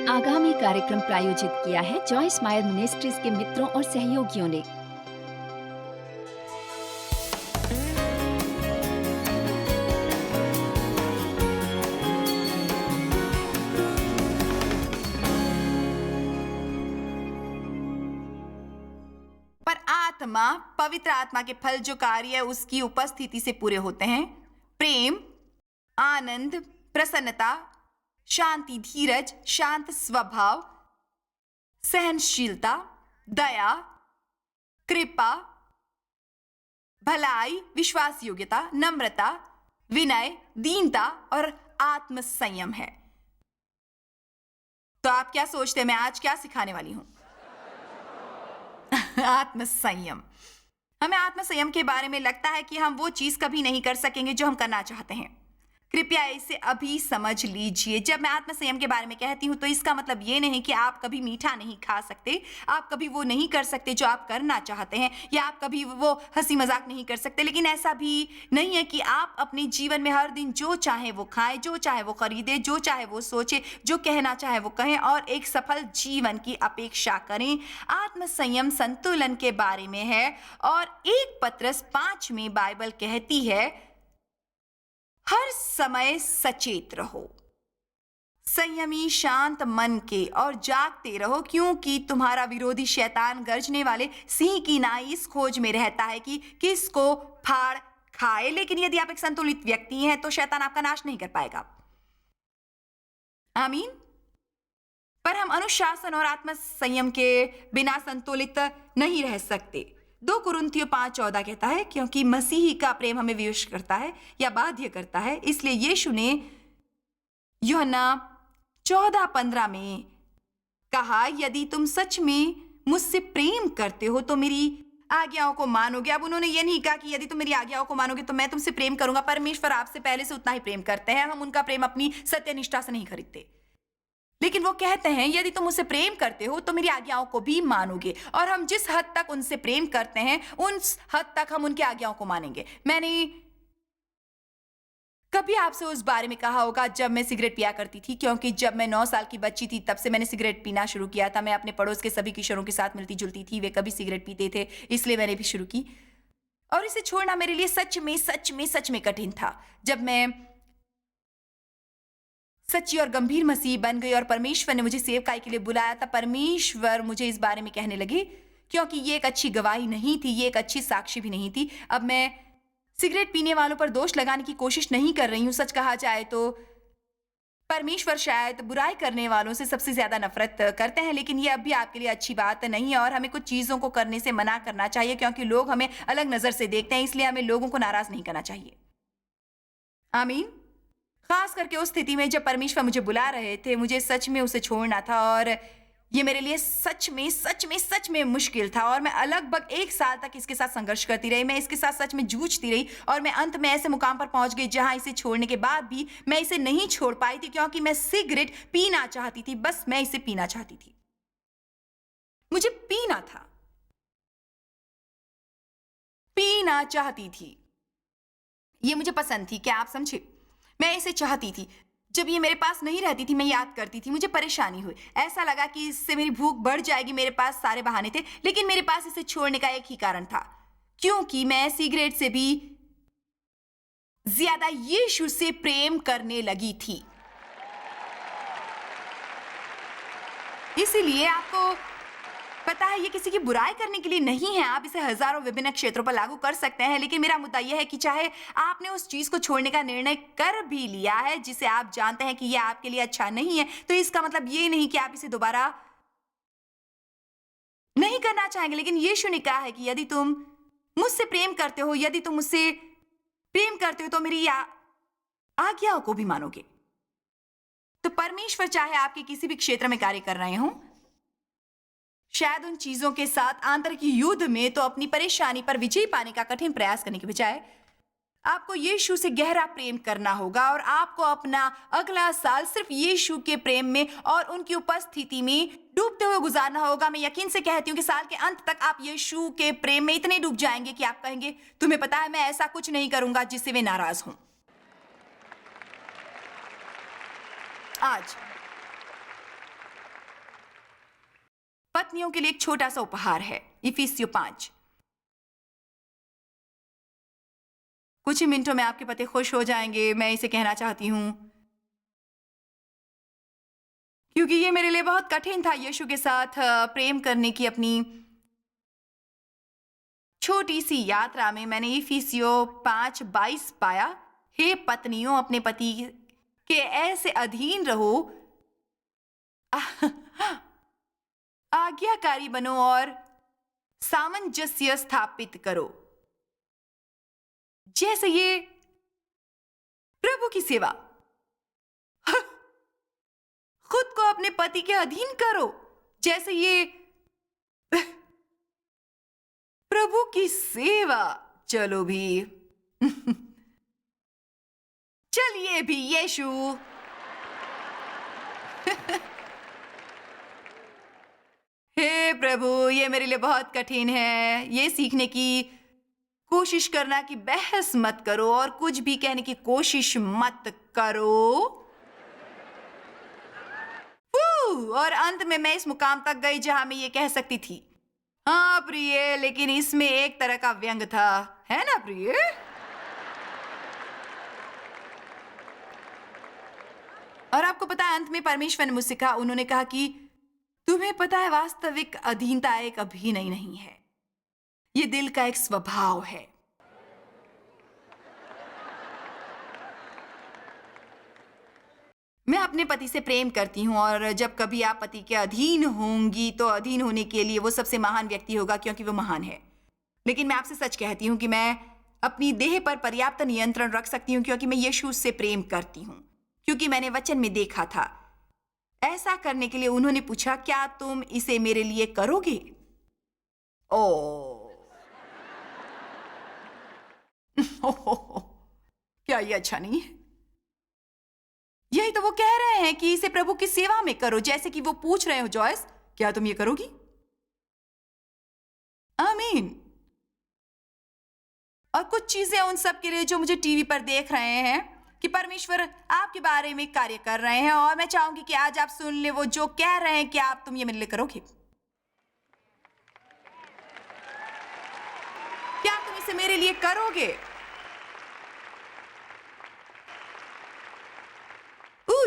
आगामी कार्यक्रम प्रायोजित किया है जॉयस मायर मिनिस्ट्रीज के मित्रों और सहयोगियों ने। पर आत्मा, पवित्र आत्मा के फल जो कार्य उसकी उपस्थिति से पूरे होते हैं, प्रेम, आनंद, प्रसन्नता, शांति, धीरज, शांत स्वभाव, सहनशीलता, दया, कृपा, भलाई, विश्वास योग्यता, नम्रता, विनय, दीनता और आत्म संयम है। तो आप क्या सोचते हैं मैं आज क्या सिखाने वाली हूं? आत्म संयम। हमें आत्म संयम के बारे में लगता है कि हम वो चीज कभी नहीं कर सकेंगे जो हम करना चाहते हैं। कृपया इसे अभी समझ लीजिए। जब मैं आत्म संयम के बारे में कहती हूं तो इसका मतलब ये नहीं कि आप कभी मीठा नहीं खा सकते, आप कभी वो नहीं कर सकते जो आप करना चाहते हैं, या आप कभी वो हंसी मजाक नहीं कर सकते। लेकिन ऐसा भी नहीं है कि आप अपने जीवन में हर दिन जो चाहे वो खाएं, जो चाहे वो खरीदे, जो चाहे वो सोचे, जो कहना चाहे वो कहें और एक सफल जीवन की अपेक्षा करें। आत्म संयम संतुलन के बारे में है और 1 पत्रस 5 में बाइबल कहती है, हर समय सचेत रहो, संयमी शांत मन के और जागते रहो, क्योंकि तुम्हारा विरोधी शैतान गरजने वाले सिंह की नाई इस खोज में रहता है कि किसको फाड़ खाए। लेकिन यदि आप एक संतुलित व्यक्ति हैं तो शैतान आपका नाश नहीं कर पाएगा। आमीन। पर हम अनुशासन और आत्म संयम के बिना संतुलित नहीं रह सकते। 2 कुरिन्थियों 5:14 कहता है, क्योंकि मसीही का प्रेम हमें विवश करता है या बाध्य करता है। इसलिए यीशु ने यूहन्ना 14:15 में कहा, यदि तुम सच में मुझसे प्रेम करते हो तो मेरी आज्ञाओं को मानोगे। अब उन्होंने ये नहीं कहा कि यदि तुम मेरी आज्ञाओं को मानोगे तो मैं तुमसे प्रेम करूंगा। परमेश्वर आपसे पहले से उतना ही प्रेम करते हैं। हम उनका प्रेम अपनी सत्यनिष्ठा से नहीं खरीदते। लेकिन वो कहते हैं, यदि तुम मुझसे प्रेम करते हो तो मेरी आज्ञाओं को भी मानोगे। और हम जिस हद तक उनसे प्रेम करते हैं उस हद तक हम उनकी आज्ञाओं को मानेंगे। मैंने कभी आपसे उस बारे में कहा होगा जब मैं सिगरेट पिया करती थी, क्योंकि जब मैं 9 साल की बच्ची थी तब से मैंने सिगरेट पीना शुरू किया था। मैं अपने पड़ोस के सभी किशोरों के साथ मिलती जुलती थी, वे कभी सिगरेट पीते थे, इसलिए मैंने भी शुरू की। और इसे छोड़ना मेरे लिए सच में कठिन था। जब मैं सच्ची और गंभीर मसीह बन गई और परमेश्वर ने मुझे सेवकाई के लिए बुलाया था, परमेश्वर मुझे इस बारे में कहने लगे, क्योंकि ये एक अच्छी गवाही नहीं थी, ये एक अच्छी साक्षी भी नहीं थी। अब मैं सिगरेट पीने वालों पर दोष लगाने की कोशिश नहीं कर रही हूं। सच कहा जाए तो परमेश्वर शायद बुराई करने वालों से सबसे ज्यादा नफरत करते हैं, लेकिन ये अब भी आपके लिए अच्छी बात नहीं है और हमें कुछ चीजों को करने से मना करना चाहिए, क्योंकि लोग हमें अलग नजर से देखते हैं। इसलिए हमें लोगों को नाराज नहीं करना चाहिए। आमीन। खास करके उस स्थिति में जब परमेश्वर मुझे बुला रहे थे, मुझे सच में उसे छोड़ना था और ये मेरे लिए सच में मुश्किल था। और मैं लगभग 1 साल तक इसके साथ संघर्ष करती रही। मैं इसके साथ सच में जूझती रही और मैं अंत में ऐसे मुकाम पर पहुंच गई जहां इसे छोड़ने के बाद भी मैं इसे नहीं छोड़ पाई थी, क्योंकि मैं सिगरेट पीना चाहती थी। बस मैं इसे पीना चाहती थी, मुझे पीना था, पीना चाहती थी। ये मुझे पसंद थी, क्या आप समझे? मैं इसे चाहती थी। जब ये मेरे पास नहीं रहती थी मैं याद करती थी, मुझे परेशानी हुई। ऐसा लगा कि इससे मेरी भूख बढ़ जाएगी। मेरे पास सारे बहाने थे, लेकिन मेरे पास इसे छोड़ने का एक ही कारण था, क्योंकि मैं सिगरेट से भी ज्यादा यीशु से प्रेम करने लगी थी। इसीलिए आपको पता है, ये किसी की बुराई करने के लिए नहीं है। आप इसे हजारों विभिन्न क्षेत्रों पर लागू कर सकते हैं, लेकिन मेरा मुद्दा यह है कि चाहे आपने उस चीज को छोड़ने का निर्णय कर भी लिया है जिसे आप जानते हैं कि यह आपके लिए अच्छा नहीं है, तो इसका मतलब ये नहीं कि आप इसे दोबारा नहीं करना चाहेंगे। लेकिन यीशु ने कहा है कि यदि तुम मुझसे प्रेम करते हो, यदि तुम मुझसे प्रेम करते हो तो मेरी आज्ञाओं को भी मानोगे। तो परमेश्वर चाहे आपके किसी भी क्षेत्र में कार्य कर रहे हो, शायद उन चीजों के साथ आंतरिक युद्ध में, तो अपनी परेशानी पर विजय पाने का कठिन प्रयास करने के बजाय आपको यीशु से गहरा प्रेम करना होगा और आपको अपना अगला साल सिर्फ यीशु के प्रेम में और उनकी उपस्थिति में डूबते हुए गुजारना होगा। मैं यकीन से कहती हूँ कि साल के अंत तक आप यीशु के प्रेम में इतने डूब जाएंगे कि आप कहेंगे, तुम्हें पता है मैं ऐसा कुछ नहीं करूंगा जिससे वे नाराज हों। आज पत्नियों के लिए एक छोटा सा उपहार है। इफिसियों 5। कुछ ही मिनटों में आपके पति खुश हो जाएंगे, मैं इसे कहना चाहती हूं, क्योंकि ये मेरे लिए बहुत कठिन था यीशु के साथ प्रेम करने की अपनी छोटी सी यात्रा में। मैंने इफिसियों 5:22 पाया, हे पत्नियों अपने पति के ऐसे अधीन रहो, आज्ञाकारी बनो और सामंजस्य स्थापित करो, जैसे ये प्रभु की सेवा। खुद को अपने पति के अधीन करो, जैसे ये प्रभु की सेवा। चलो भी चलिए भी यीशु। हे प्रभु, ये मेरे लिए बहुत कठिन है। ये सीखने की कोशिश करना कि बहस मत करो और कुछ भी कहने की कोशिश मत करो। और अंत में मैं इस मुकाम तक गई जहां मैं ये कह सकती थी, हाँ प्रिय, लेकिन इसमें एक तरह का व्यंग था, है ना प्रिय? और आपको पता है, अंत में परमेश्वर ने मुझसे कहा, उन्होंने कहा कि तुम्हें पता है वास्तविक अधीनता एक अभिनय नहीं है, ये दिल का एक स्वभाव है। मैं अपने पति से प्रेम करती हूँ और जब कभी आप पति के अधीन होंगी तो अधीन होने के लिए वो सबसे महान व्यक्ति होगा, क्योंकि वो महान है। लेकिन मैं आपसे सच कहती हूँ कि मैं अपनी देह पर पर्याप्त नियंत्रण रख सकती हूँ, क्योंकि मैं यीशु से प्रेम करती हूँ, क्योंकि मैंने वचन में देखा था। ऐसा करने के लिए उन्होंने पूछा, क्या तुम इसे मेरे लिए करोगे? क्या ये अच्छा नहीं है? यही तो वो कह रहे हैं कि इसे प्रभु की सेवा में करो, जैसे कि वो पूछ रहे हो, जॉयस क्या तुम ये करोगी? आमीन। और कुछ चीजें उन सब के लिए जो मुझे टीवी पर देख रहे हैं कि परमेश्वर आपके बारे में कार्य कर रहे हैं, और मैं चाहूंगी कि आज आप सुन ले वो जो कह रहे हैं कि तुम ये मेरे लिए करोगे। क्या तुम इसे मेरे लिए करोगे?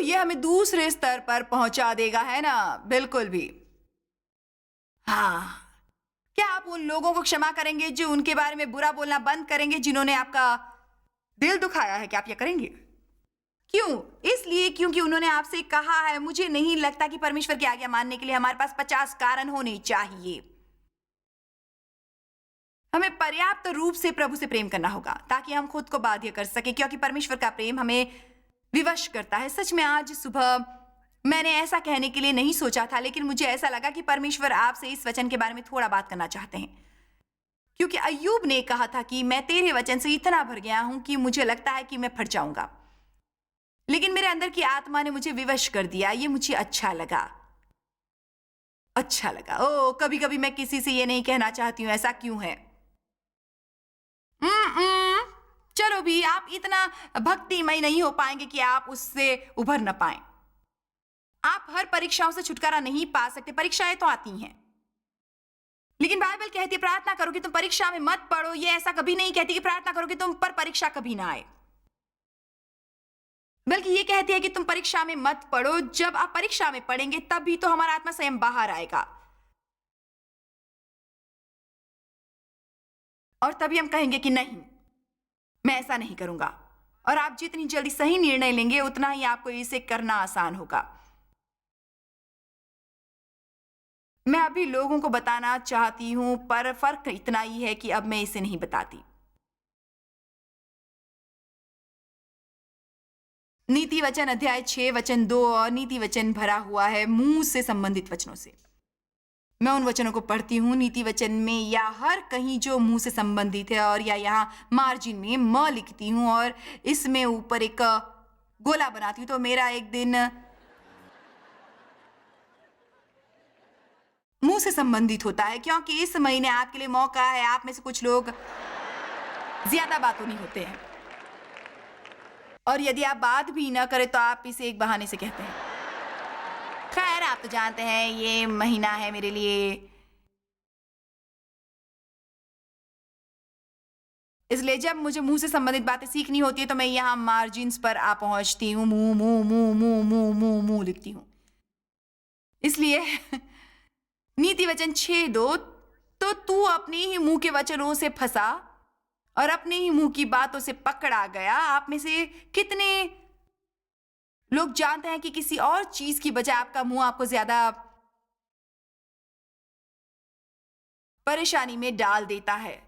ये हमें दूसरे स्तर पर पहुंचा देगा, है ना? बिल्कुल भी। हाँ, क्या आप उन लोगों को क्षमा करेंगे जो उनके बारे में बुरा बोलना बंद करेंगे, जिन्होंने आपका दिल दुखाया है? क्या आप ये करेंगे? क्यों? इसलिए क्योंकि उन्होंने आपसे कहा है। मुझे नहीं लगता कि परमेश्वर की आज्ञा मानने के लिए हमारे पास 50 कारण होने चाहिए। हमें पर्याप्त रूप से प्रभु से प्रेम करना होगा ताकि हम खुद को बाध्य कर सके, क्योंकि परमेश्वर का प्रेम हमें विवश करता है। सच में आज सुबह मैंने ऐसा कहने के लिए नहीं सोचा था, लेकिन मुझे ऐसा लगा कि परमेश्वर आपसे इस वचन के बारे में थोड़ा बात करना चाहते हैं, क्योंकि अय्यूब ने कहा था कि मैं तेरे वचन से इतना भर गया हूं कि मुझे लगता है कि मैं फट जाऊंगा, लेकिन मेरे अंदर की आत्मा ने मुझे विवश कर दिया। ये मुझे अच्छा लगा। कभी कभी मैं किसी से ये नहीं कहना चाहती हूं, ऐसा क्यों है? चलो भी, आप इतना भक्तिमय नहीं हो पाएंगे कि आप उससे उभर न पाएं। आप हर परीक्षाओं से छुटकारा नहीं पा सकते। परीक्षाएं तो आती हैं, लेकिन बाइबल कहती है प्रार्थना करो कि तुम परीक्षा में मत पड़ो। ये ऐसा कभी नहीं कहती कि प्रार्थना करो कि तुम पर परीक्षा कभी ना आए, बल्कि ये कहती है कि तुम परीक्षा में मत पड़ो। जब आप परीक्षा में पड़ेंगे तभी तो हमारा आत्मा स्वयं बाहर आएगा, और तभी हम कहेंगे कि नहीं, मैं ऐसा नहीं करूंगा। और आप जितनी जल्दी सही निर्णय लेंगे उतना ही आपको इसे करना आसान होगा। मैं अभी लोगों को बताना चाहती हूं, पर फर्क इतना ही है कि अब मैं इसे नहीं बताती। नीति वचन अध्याय 6 वचन 2 और नीति वचन भरा हुआ है मुंह से संबंधित वचनों से। मैं उन वचनों को पढ़ती हूँ नीति वचन में, या हर कहीं जो मुंह से संबंधित है, और या यहाँ मार्जिन में म लिखती हूँ और इसमें ऊपर एक गोला बनाती हूँ। तो मेरा एक दिन मुंह से संबंधित होता है, क्योंकि इस महीने आपके लिए मौका है। आप में से कुछ लोग ज्यादा बातों नहीं होते हैं, और यदि आप बात भी ना करें तो आप इसे एक बहाने से कहते हैं। खैर, आप तो जानते हैं ये महीना है मेरे लिए, इसलिए जब मुझे मुंह से संबंधित बातें सीखनी होती है तो मैं यहाँ मार्जिन्स पर आ पहुंचती हूँ, मुंह मुंह मुंह मुंह मुंह मुंह मुंह लिखती हूँ। इसलिए नीति वचन 6:2, तो तू अपने ही मुंह के वचनों से फंसा और अपने ही मुंह की बातों से पकड़ा गया। आप में से कितने लोग जानते हैं कि किसी और चीज की बजाय आपका मुंह आपको ज्यादा परेशानी में डाल देता है?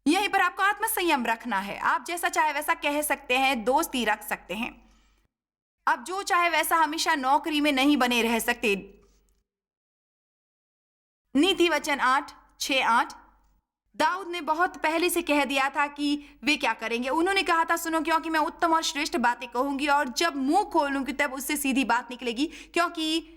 यहीं पर आपको आत्मसंयम रखना है। आप जैसा चाहे वैसा कह सकते हैं, दोस्ती रख सकते हैं, आप जो चाहे वैसा हमेशा नौकरी में नहीं बने रह सकते। नीति वचन 6:8, दाऊद ने बहुत पहले से कह दिया था कि वे क्या करेंगे। उन्होंने कहा था, सुनो, क्योंकि मैं उत्तम और श्रेष्ठ बातें कहूंगी और जब मुंह खोलूंगी तब उससे सीधी बात निकलेगी, क्योंकि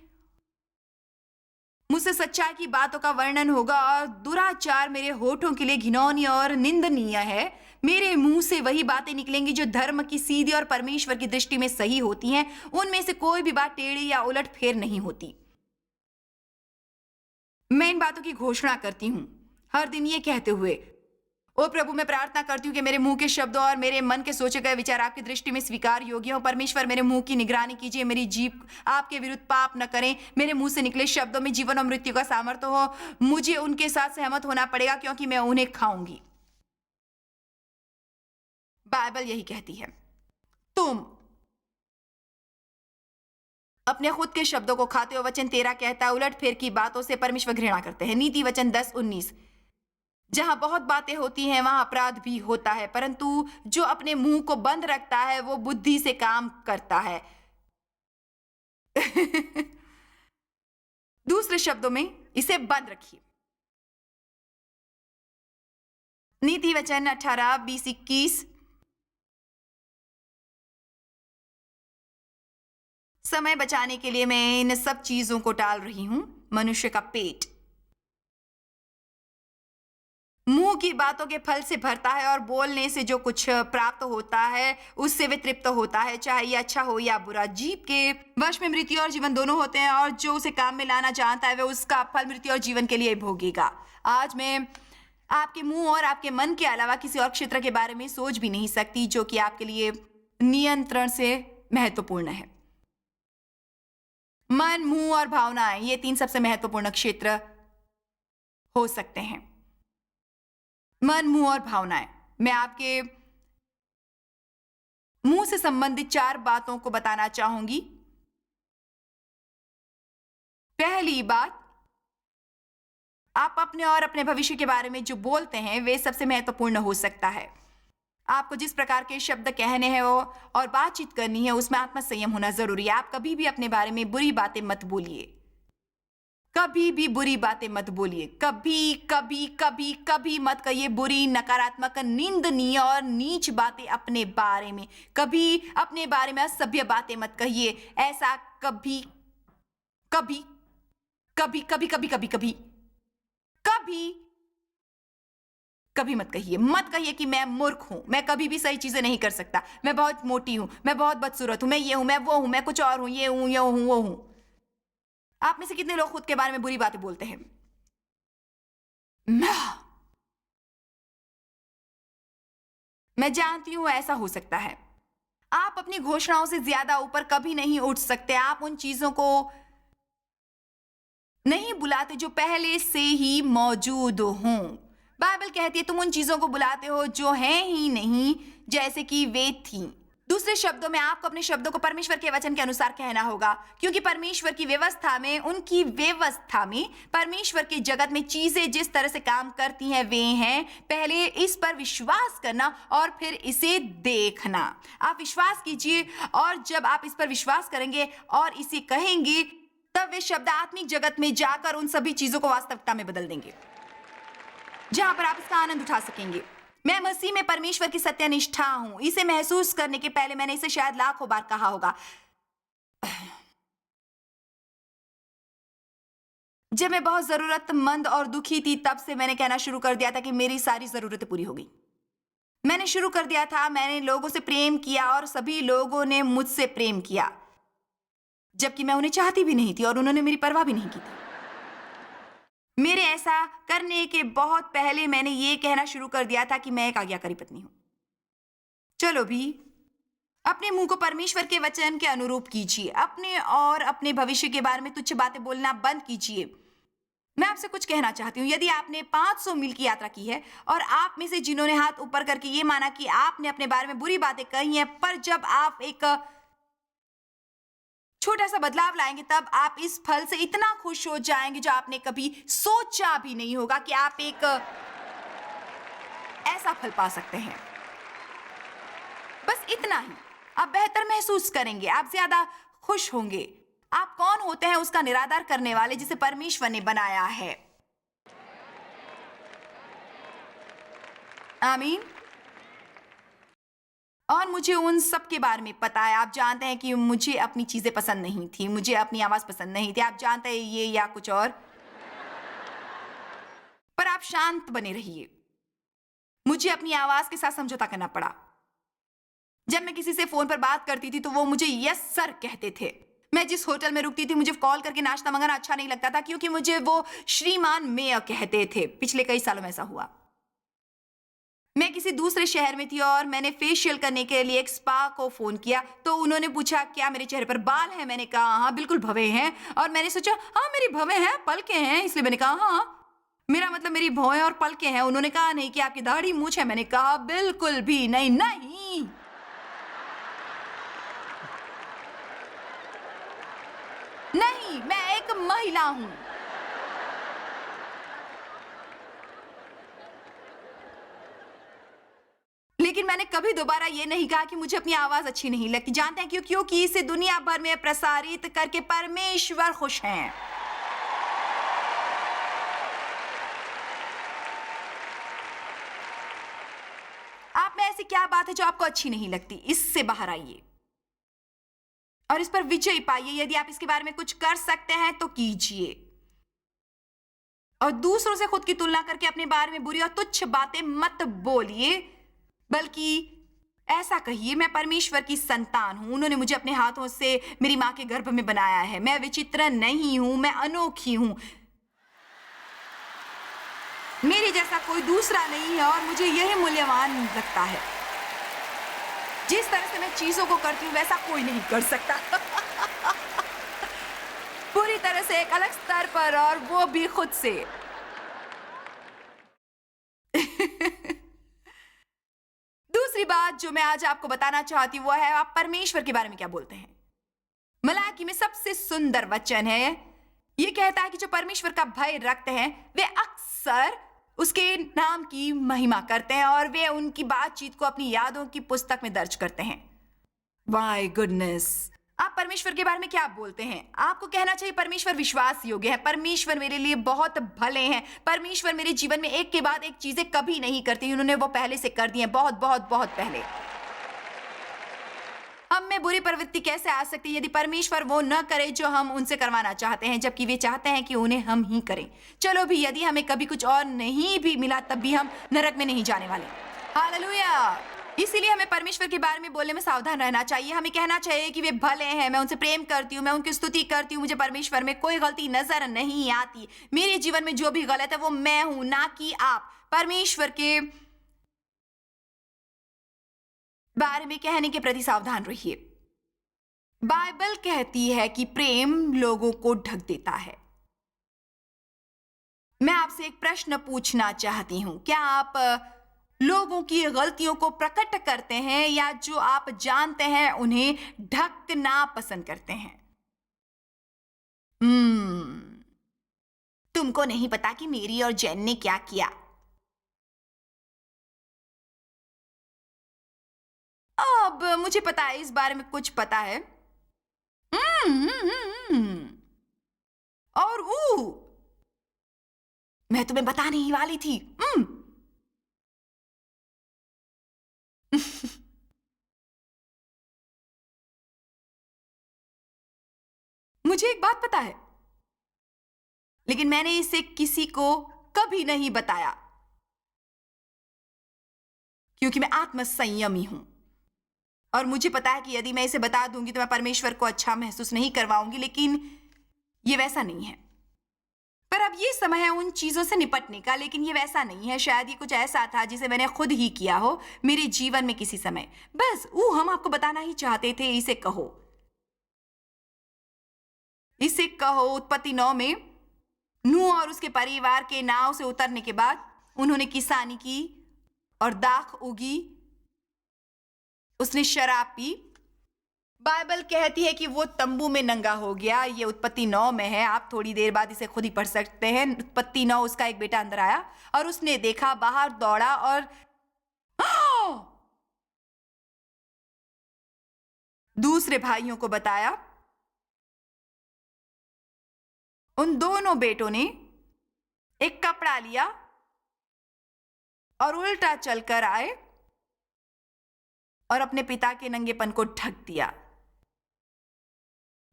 मुझसे सच्चाई की बातों का वर्णन होगा और दुराचार मेरे होठों के लिए घिनौनी और निंदनीय है। मेरे मुंह से वही बातें निकलेंगी जो धर्म की, सीधी और परमेश्वर की दृष्टि में सही होती हैं। उनमें से कोई भी बात टेढ़ी या उलट फेर नहीं होती। मैं इन बातों की घोषणा करती हूं हर दिन ये कहते हुए, ओ प्रभु, मैं प्रार्थना करती हूँ कि मेरे मुंह के शब्दों और मेरे मन के सोचे गए विचार आपकी दृष्टि में स्वीकार योग्य हो। परमेश्वर, मेरे मुंह की निगरानी कीजिए, मेरी जीभ आपके विरुद्ध पाप न करें। मेरे मुंह से निकले शब्दों में जीवन और मृत्यु का सामर्थ्य हो। मुझे उनके साथ सहमत होना पड़ेगा, क्योंकि मैं उन्हें खाऊंगी। बाइबल यही कहती है। तुम अपने खुद के शब्दों को खाते हो। वचन 13 कहता है, उलट फेर की बातों से परमेश्वर घृणा करते हैं। नीति वचन 10:19, जहां बहुत बातें होती हैं वहां अपराध भी होता है, परंतु जो अपने मुंह को बंद रखता है वो बुद्धि से काम करता है। दूसरे शब्दों में, इसे बंद रखिए। नीति वचन 18:20-21, समय बचाने के लिए मैं इन सब चीजों को टाल रही हूं। मनुष्य का पेट मुंह की बातों के फल से भरता है और बोलने से जो कुछ प्राप्त होता है उससे वे तृप्त होता है, चाहे यह अच्छा हो या बुरा। जीभ के वश में मृत्यु और जीवन दोनों होते हैं, और जो उसे काम में लाना जानता है वह उसका फल मृत्यु और जीवन के लिए भोगेगा। आज मैं आपके मुंह और आपके मन के अलावा किसी और क्षेत्र के बारे में सोच भी नहीं सकती जो कि आपके लिए नियंत्रण से महत्वपूर्ण है। मन, मुंह और भावनाएं, ये 3 सबसे महत्वपूर्ण क्षेत्र हो सकते हैं। मन, मुंह और भावनाएं। मैं आपके मुंह से संबंधित 4 बातों को बताना चाहूंगी। पहली बात, आप अपने और अपने भविष्य के बारे में जो बोलते हैं वे सबसे महत्वपूर्ण हो सकता है। आपको जिस प्रकार के शब्द कहने हैं वो और बातचीत करनी है उसमें आत्मसंयम होना जरूरी है। आप कभी भी अपने बारे में बुरी बातें मत बोलिए, कभी भी बुरी बातें मत बोलिए। कभी कभी कभी कभी मत कहिए बुरी, नकारात्मक, निंदनीय और नीच बातें अपने बारे में। कभी अपने बारे में असभ्य बातें मत कहिए। ऐसा कभी कभी कभी कभी कभी कभी कभी कभी कभी मत कहिए। मत कहिए कि मैं मूर्ख हूं, मैं कभी भी सही चीजें नहीं कर सकता, मैं बहुत मोटी हूं, मैं बहुत बदसूरत हूं, मैं ये हूं, मैं वो हूं, मैं कुछ और हूं, ये हूं, ये हूं, वो हूं। आप में से कितने लोग खुद के बारे में बुरी बातें बोलते हैं? मैं जानती हूं ऐसा हो सकता है। आप अपनी घोषणाओं से ज्यादा ऊपर कभी नहीं उठ सकते। आप उन चीजों को नहीं बुलाते जो पहले से ही मौजूद हों। बाइबल कहती है तुम उन चीजों को बुलाते हो जो हैं ही नहीं, जैसे कि वे थीं। दूसरे शब्दों में, आपको अपने शब्दों को परमेश्वर के वचन के अनुसार कहना होगा, क्योंकि परमेश्वर की व्यवस्था में, उनकी व्यवस्था में, परमेश्वर के जगत में चीजें जिस तरह से काम करती हैं वे हैं पहले इस पर विश्वास करना और फिर इसे देखना। आप विश्वास कीजिए, और जब आप इस पर विश्वास करेंगे और इसे कहेंगे तब वे शब्द आत्मिक जगत में जाकर उन सभी चीजों को वास्तविकता में बदल देंगे, जहां पर आप इसका आनंद उठा सकेंगे। मैं मसीह में परमेश्वर की सत्यनिष्ठा हूं। इसे महसूस करने के पहले मैंने इसे शायद लाखों बार कहा होगा। जब मैं बहुत जरूरतमंद और दुखी थी तब से मैंने कहना शुरू कर दिया था कि मेरी सारी जरूरतें पूरी हो गई। मैंने शुरू कर दिया था, मैंने लोगों से प्रेम किया और सभी लोगों ने मुझसे प्रेम किया। जबकि मैं उन्हें चाहती भी नहीं थी और उन्होंने मेरी परवाह भी नहीं की थी। मेरे ऐसा करने के बहुत पहले मैंने ये कहना शुरू कर दिया था कि मैं एक आज्ञाकारी पत्नी हूं। चलो भी, अपने मुंह को परमेश्वर के वचन के अनुरूप कीजिए। अपने और अपने भविष्य के बारे में तुच्छ बातें बोलना बंद कीजिए। मैं आपसे कुछ कहना चाहती हूँ। यदि आपने 500 मील की यात्रा की है और आप में से जिन्होंने हाथ ऊपर करके ये माना कि आपने अपने बारे में बुरी बातें कही हैं, पर जब आप एक छोटा सा बदलाव लाएंगे तब आप इस फल से इतना खुश हो जाएंगे जो आपने कभी सोचा भी नहीं होगा कि आप एक ऐसा फल पा सकते हैं। बस इतना ही। आप बेहतर महसूस करेंगे, आप ज्यादा खुश होंगे। आप कौन होते हैं उसका निरादर करने वाले जिसे परमेश्वर ने बनाया है। आमीन। और मुझे उन सब के बारे में पता है। आप जानते हैं कि मुझे अपनी चीजें पसंद नहीं थी, मुझे अपनी आवाज पसंद नहीं थी। आप जानते हैं ये या कुछ और। पर आप शांत बने रहिए। मुझे अपनी आवाज के साथ समझौता करना पड़ा। जब मैं किसी से फोन पर बात करती थी तो वो मुझे यस सर कहते थे। मैं जिस होटल में रुकती थी मुझे कॉल करके नाश्ता मंगाना अच्छा नहीं लगता था क्योंकि मुझे वो श्रीमान मेयर कहते थे। पिछले कई सालों में ऐसा हुआ। मैं किसी दूसरे शहर में थी और मैंने फेशियल करने के लिए एक स्पा को फोन किया तो उन्होंने पूछा क्या मेरे चेहरे पर बाल हैं। मैंने कहा हाँ बिल्कुल भवे हैं। और मैंने सोचा हाँ मेरी भवे हैं, पलके हैं, इसलिए मैंने कहा हाँ मेरा मतलब मेरी भौएं और पलके हैं। उन्होंने कहा नहीं कि आपकी दाढ़ी मूंछ है। मैंने कहा बिल्कुल भी नहीं। नहीं, नहीं, मैं एक महिला हूं। लेकिन मैंने कभी दोबारा ये नहीं कहा कि मुझे अपनी आवाज अच्छी नहीं लगती। जानते हैं क्यों? क्योंकि इसे दुनिया भर में प्रसारित करके परमेश्वर खुश हैं। आप में ऐसी क्या बात है जो आपको अच्छी नहीं लगती? इससे बाहर आइए और इस पर विजय पाइए। यदि आप इसके बारे में कुछ कर सकते हैं तो कीजिए। और दूसरों से खुद की तुलना करके अपने बारे में बुरी और तुच्छ बातें मत बोलिए, बल्कि ऐसा कहिए मैं परमेश्वर की संतान हूं। उन्होंने मुझे अपने हाथों से मेरी मां के गर्भ में बनाया है। मैं विचित्र नहीं हूं, मैं अनोखी हूं। मेरे जैसा कोई दूसरा नहीं है और मुझे यही मूल्यवान लगता है। जिस तरह से मैं चीजों को करती हूँ वैसा कोई नहीं कर सकता। पूरी तरह से एक अलग स्तर पर, और वो भी खुद से। दूसरी बात जो मैं आज आपको बताना चाहती हूँ वो है आप परमेश्वर के बारे में क्या बोलते हैं। मलाकी में सबसे सुंदर वचन है। ये कहता है कि जो परमेश्वर का भय रखते हैं वे अक्सर उसके नाम की महिमा करते हैं और वे उनकी बातचीत को अपनी यादों की पुस्तक में दर्ज करते हैं। माय गुडनेस, आप परमेश्वर के बारे में क्या बोलते हैं? आपको कहना चाहिए परमेश्वर विश्वास योग्य है, परमेश्वर मेरे लिए बहुत भले हैं, परमेश्वर मेरे जीवन में एक के बाद एक चीजें कभी नहीं करती, उन्होंने वो पहले से कर दी हैं, बहुत बहुत बहुत पहले। हम में बुरी प्रवृत्ति कैसे आ सकती है यदि परमेश्वर वो न करे जो हम उनसे करवाना चाहते हैं, जबकि वे चाहते हैं कि उन्हें हम ही करें। चलो भी, यदि हमें कभी कुछ और नहीं भी मिला तब भी हम नरक में नहीं जाने वाले। हालेलुया। इसीलिए हमें परमेश्वर के बारे में बोलने में सावधान रहना चाहिए। हमें कहना चाहिए कि वे भले हैं, मैं उनसे प्रेम करती हूँ, मैं उनकी स्तुति करती हूँ, मुझे परमेश्वर में कोई गलती नजर नहीं आती। मेरे जीवन में जो भी गलत है वो मैं हूं, ना कि आप। परमेश्वर के बारे में कहने के प्रति सावधान रहिए। बाइबल कहती है कि प्रेम लोगों को ढक देता है। मैं आपसे एक प्रश्न पूछना चाहती हूं, क्या आप लोगों की गलतियों को प्रकट करते हैं या जो आप जानते हैं उन्हें ढकना पसंद करते हैं? तुमको नहीं पता कि मेरी और जेन ने क्या किया। अब मुझे पता है, इस बारे में कुछ पता है। और मैं तुम्हें बताने ही वाली थी। मुझे एक बात पता है, लेकिन मैंने इसे किसी को कभी नहीं बताया क्योंकि मैं आत्मसंयमी हूं। और मुझे पता है कि यदि मैं इसे बता दूंगी तो मैं परमेश्वर को अच्छा महसूस नहीं करवाऊंगी, लेकिन ये वैसा नहीं है। पर अब ये समय है उन चीजों से निपटने का, लेकिन ये वैसा नहीं है। शायद ये कुछ ऐसा था जिसे मैंने खुद ही किया हो मेरे जीवन में किसी समय। बस हम आपको बताना ही चाहते थे। इसे कहो, इसे कहो। उत्पत्ति 9 में नूह और उसके परिवार के नाव से उतरने के बाद उन्होंने किसानी की और दाख उगी, उसने शराब पी। बाइबल कहती है कि वो तंबू में नंगा हो गया। ये उत्पत्ति 9 में है, आप थोड़ी देर बाद इसे खुद ही पढ़ सकते हैं। उत्पत्ति 9, उसका एक बेटा अंदर आया और उसने देखा, बाहर दौड़ा और दूसरे भाइयों को बताया। उन दोनों बेटों ने एक कपड़ा लिया और उल्टा चलकर आए और अपने पिता के नंगेपन को ढक दिया।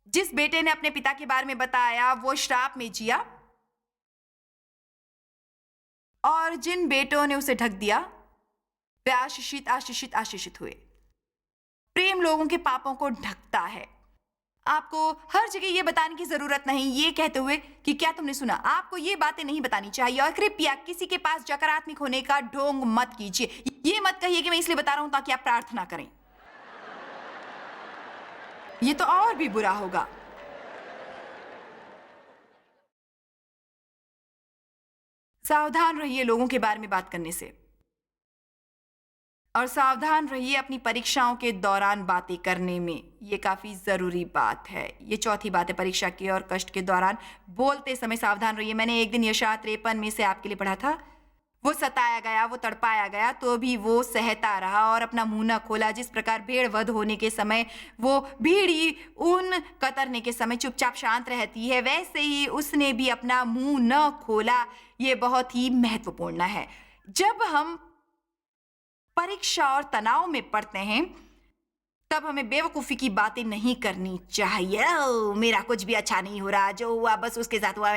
जिस बेटे ने अपने पिता के बारे में बताया वो श्राप में जिया, और जिन बेटों ने उसे ढक दिया वे आशीषित आशीषित आशीषित हुए। प्रेम लोगों के पापों को ढकता है। आपको हर जगह ये बताने की जरूरत नहीं, ये कहते हुए कि क्या तुमने सुना। आपको ये बातें नहीं बतानी चाहिए। और कृपया किसी के पास जाकर आत्मिक होने का ढोंग मत कीजिए। ये मत कहिए कि मैं इसलिए बता रहा हूं ताकि आप प्रार्थना करें। ये तो और भी बुरा होगा। सावधान रहिए लोगों के बारे में बात करने से, और सावधान रहिए अपनी परीक्षाओं के दौरान बातें करने में। ये काफी जरूरी बात है। ये चौथी बात है, परीक्षा के और कष्ट के दौरान बोलते समय सावधान रहिए। मैंने एक दिन यशायाह 53 में से आपके लिए पढ़ा था। वो सताया गया, वो तड़पाया गया, तो भी वो सहता रहा और अपना मुंह न खोला। जिस प्रकार भेड़ वध होने के समय वो भीड़ी ऊन कतरने के समय चुपचाप शांत रहती है, वैसे ही उसने भी अपना मुंह न खोला। ये बहुत ही महत्वपूर्ण है। जब हम परीक्षा और तनाव में पढ़ते हैं तब हमें बेवकूफी की बातें नहीं करनी चाहिए। मेरा कुछ भी अच्छा नहीं हो रहा, जो हुआ बस उसके साथ हुआ।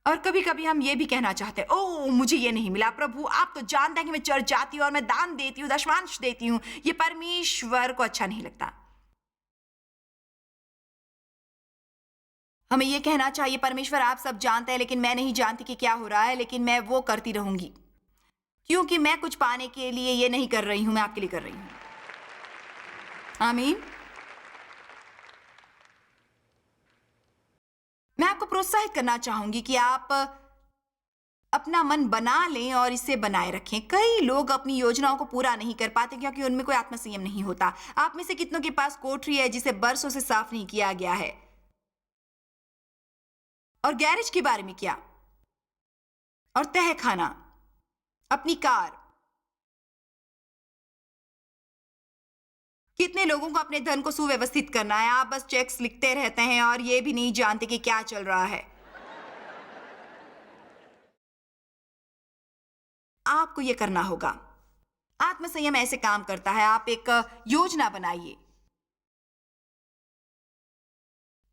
और कभी कभी हम ये भी कहना चाहते हैं, ओ मुझे ये नहीं मिला। प्रभु आप तो जानते हैं कि मैं चर्च जाती हूँ और मैं दान देती हूँ, दशमांश देती हूँ। ये परमेश्वर को अच्छा नहीं लगता। हमें ये कहना चाहिए, परमेश्वर आप सब जानते हैं लेकिन मैं नहीं जानती कि क्या हो रहा है, लेकिन मैं वो करती रहूंगी क्योंकि मैं कुछ पाने के लिए ये नहीं कर रही हूं, मैं आपके लिए कर रही हूं। आमीन। मैं आपको प्रोत्साहित करना चाहूंगी कि आप अपना मन बना लें और इसे बनाए रखें। कई लोग अपनी योजनाओं को पूरा नहीं कर पाते क्योंकि उनमें कोई आत्मसंयम नहीं होता। आप में से कितनों के पास कोठरी है जिसे बरसों से साफ नहीं किया गया है? और गैरेज के बारे में क्या? और तह खाना, अपनी कार। कितने लोगों को अपने धन को सुव्यवस्थित करना है? आप बस चेक्स लिखते रहते हैं और ये भी नहीं जानते कि क्या चल रहा है। आपको ये करना होगा। आत्मसंयम ऐसे काम करता है। आप एक योजना बनाइए,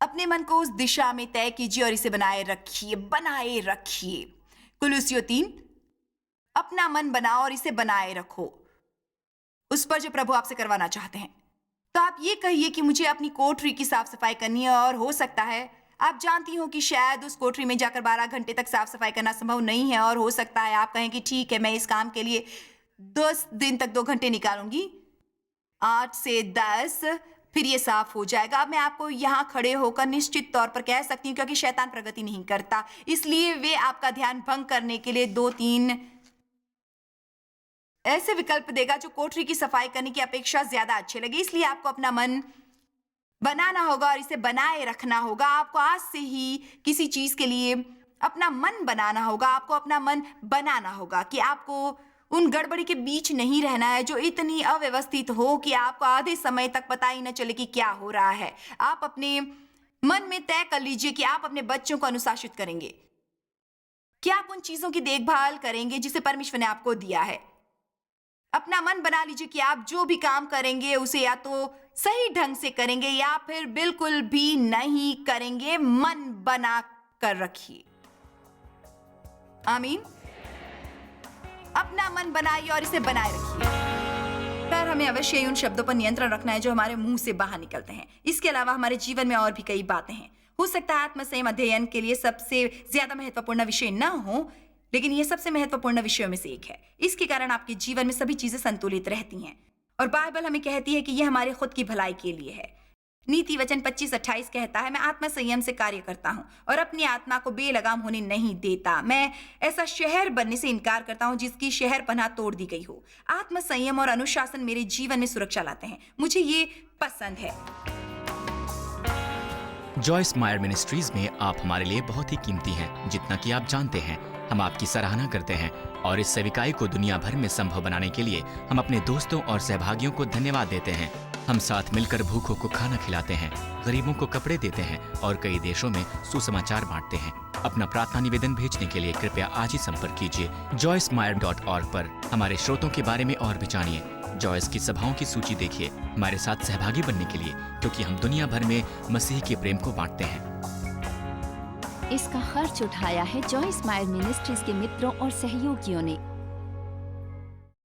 अपने मन को उस दिशा में तय कीजिए और इसे बनाए रखिए। कुलुस्सियों 3, अपना मन बनाओ और इसे बनाए रखो उस पर जो प्रभु आपसे करवाना चाहते हैं। तो आप ये कहिए कि मुझे अपनी कोठरी की साफ सफाई करनी है, और हो सकता है आप जानती हो कि शायद उस कोठरी में जाकर 12 घंटे तक साफ सफाई करना संभव नहीं है, और हो सकता है आप कहें कि ठीक है, मैं इस काम के लिए 10 दिन तक 2 घंटे निकालूंगी, 8 से 10 फिर ये साफ हो जाएगा। अब मैं आपको यहाँ खड़े होकर निश्चित तौर पर कह सकती हूँ, क्योंकि शैतान प्रगति नहीं करता, इसलिए वे आपका ध्यान भंग करने के लिए 2-3 ऐसे विकल्प देगा जो कोठरी की सफाई करने की अपेक्षा ज्यादा अच्छे लगे। इसलिए आपको अपना मन बनाना होगा और इसे बनाए रखना होगा। आपको आज से ही किसी चीज के लिए अपना मन बनाना होगा। आपको अपना मन बनाना होगा कि आपको उन गड़बड़ी के बीच नहीं रहना है जो इतनी अव्यवस्थित हो कि आपको आधे समय तक पता ही न चले कि क्या हो रहा है। आप अपने मन में तय कर लीजिए कि आप अपने बच्चों को अनुशासित करेंगे, कि आप उन चीजों की देखभाल करेंगे जिसे परमेश्वर ने आपको दिया है। अपना मन बना लीजिए कि आप जो भी काम करेंगे उसे या तो सही ढंग से करेंगे या फिर बिल्कुल भी नहीं करेंगे। मन बना कर रखिए। आमीन। अपना मन बनाइए और इसे बनाए रखिए। लगता है हमें अवश्य ही उन शब्दों पर नियंत्रण रखना है जो हमारे मुंह से बाहर निकलते हैं। इसके अलावा हमारे जीवन में और भी कई बातें हैं। हो सकता है आत्मसंयम अध्ययन के लिए सबसे ज्यादा महत्वपूर्ण विषय न हो, लेकिन ये सबसे महत्वपूर्ण विषयों में से एक है। इसके कारण आपके जीवन में सभी चीजें संतुलित रहती हैं। और बाइबल हमें कहती है कि यह हमारे खुद की भलाई के लिए है। नीति वचन 25:28 कहता है, मैं आत्मसंयम से कार्य करता हूँ और अपनी आत्मा को बेलगाम होने नहीं देता। मैं ऐसा शहर बनने से इनकार करता हूँ जिसकी शहर पनाह तोड़ दी गई हो। आत्मसंयम और अनुशासन मेरे जीवन में सुरक्षा लाते हैं। मुझे ये पसंद है। जॉयस मायर मिनिस्ट्रीज में आप हमारे लिए बहुत ही कीमती हैं, जितना कि आप जानते हैं। हम आपकी सराहना करते हैं और इस सेविकाई को दुनिया भर में संभव बनाने के लिए हम अपने दोस्तों और सहभागियों को धन्यवाद देते हैं। हम साथ मिलकर भूखों को खाना खिलाते हैं, गरीबों को कपड़े देते हैं और कई देशों में सुसमाचार बांटते हैं। अपना प्रार्थना निवेदन भेजने के लिए कृपया आज ही संपर्क कीजिए joycemeyer.org पर। हमारे स्रोतों के बारे में और भी जानिए। जॉयस की सभाओं की सूची देखिए हमारे साथ सहभागी बनने के लिए, क्योंकि हम दुनिया भर में मसीह के प्रेम को बांटते हैं। इसका खर्च उठाया है जॉयस मायर मिनिस्ट्रीज के मित्रों और सहयोगियों ने।